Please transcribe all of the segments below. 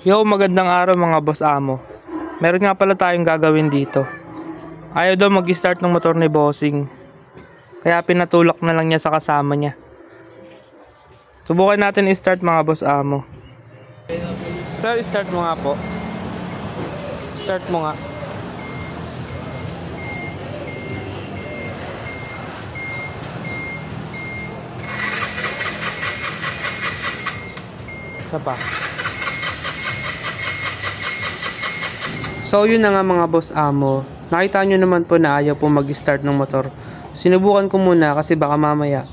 Yo, magandang araw mga boss amo. Meron nga pala tayong gagawin dito. Ayaw daw mag-start ng motor ni Bossing. Kaya pinatulak na lang niya sa kasama niya. Subukan natin i-start mga boss amo. Sir, start mo nga po. Start mo nga. Isa pa. So yun na nga mga boss amo, nakita nyo naman po na ayaw po mag-start ng motor. Sinubukan ko muna kasi baka mamaya.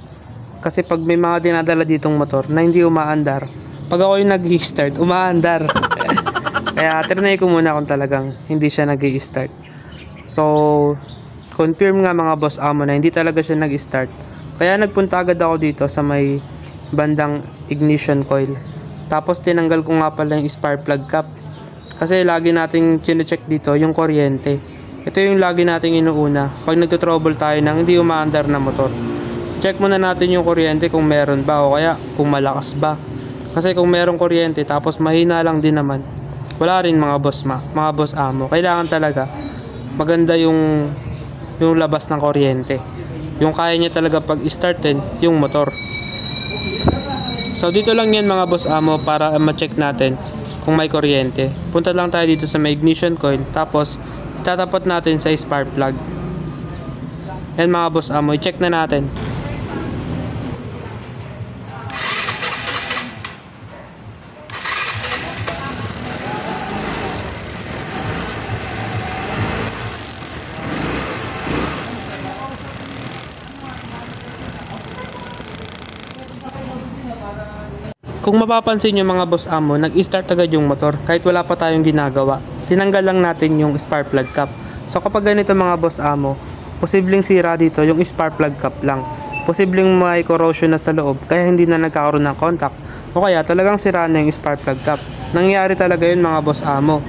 Kasi pag may mga dinadala ditong motor na hindi umaandar, pag ako yung nag-start, umaandar. Kaya trinay ko muna kung talagang hindi siya nag-start. So, confirm nga mga boss amo na hindi talaga siya nag-start. Kaya nagpunta agad ako dito sa may bandang ignition coil. Tapos tinanggal ko nga pala yung spark plug cap. Kasi lagi nating chine-check dito yung kuryente. Ito yung lagi nating inuuna pag nagto-trouble tayo ng hindi umaandar na motor. Check muna natin yung kuryente kung meron ba o kaya kung malakas ba. Kasi kung merong kuryente tapos mahina lang din naman, wala rin mga boss amo. Kailangan talaga maganda yung labas ng kuryente. Yung kaya niya talaga pag-startin yung motor. So dito lang yan mga boss amo para ma-check natin kung may kuryente. Punta lang tayo dito sa may ignition coil, tapos itatapat natin sa spark plug. Yan mga boss amo, i-check na natin. Kung mapapansin nyo mga boss amo, nag-start agad yung motor kahit wala pa tayong ginagawa. Tinanggal lang natin yung spark plug cap. So kapag ganito mga boss amo, posibleng sira dito yung spark plug cap lang. Posibleng may corrosion na sa loob kaya hindi na nagkakaroon ng contact. O kaya talagang sira na yung spark plug cap. Nangyayari talaga yun mga boss amo.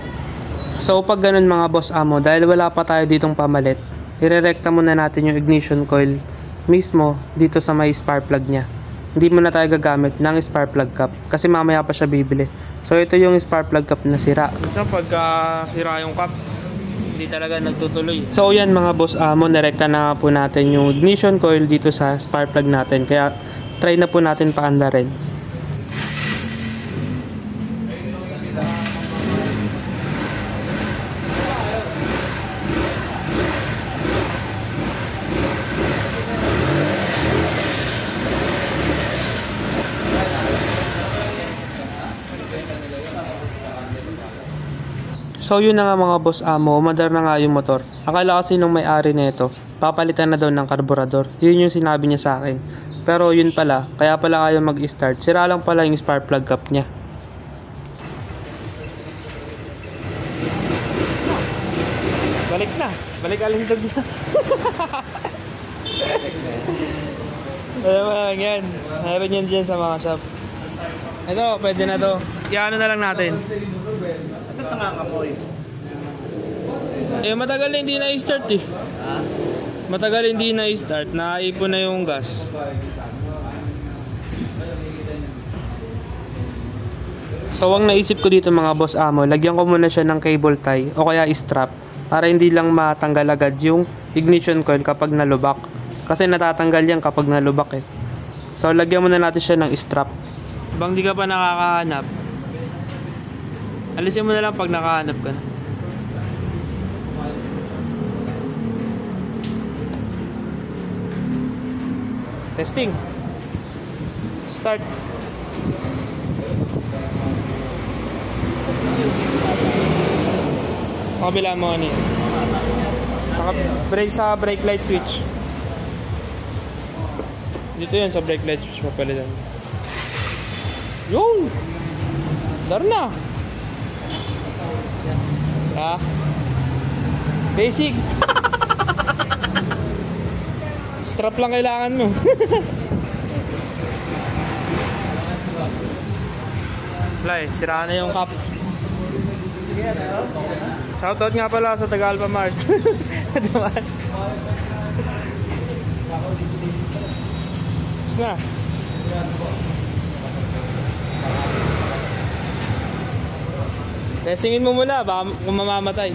So pag ganun mga boss amo, dahil wala pa tayo ditong pamalit, irerekta muna natin yung ignition coil mismo dito sa may spark plug nya. Hindi muna tayo gagamit ng spark plug cap kasi mamaya pa siya bibili. So ito yung spark plug cap na sira. So pagka sira yung cap, hindi talaga nagtutuloy. So yan mga boss amo, narekta na po natin yung ignition coil dito sa spark plug natin. Kaya try na po natin paandarin. So yun na nga mga boss amo, umandar na nga yung motor. Akala kasi nung may-ari nito, papalitan na daw ng karburador. Yun yung sinabi niya sa akin. Pero yun pala, kaya pala ayaw mag-start. Sira lang pala yung spark plug cap niya. Balik na. Balik alindog na. Alam mo lang yan. Meron yan dyan sa mga shop. Ito, pwede na to. Iano na lang natin. Ito nangangamoy. Eh matagal na hindi na-start eh. Ha? Matagal hindi na-start, naipon na yung gas. So ang naisip ko dito mga boss amo, lagyan ko muna siya ng cable tie o kaya strap para hindi lang matanggal agad yung ignition coil kapag nalubak. Kasi natatanggal yan kapag nalubak eh. So lagyan muna natin siya ng strap. Bang di ka pa nakakahanap, alisin mo na lang pag nakahanap ka na. Testing. Start. Kabila mo ano yun. Brake sa brake light switch. Dito yun sa brake light switch papalitan. Yun! Dar na! Ha? Basic! Strap lang kailangan mo. Wala eh, sira na yung cap. Shoutout nga pala sa Taga Alpha Mart. Tapos na. Testingin mo muna, baka kung mamamatay.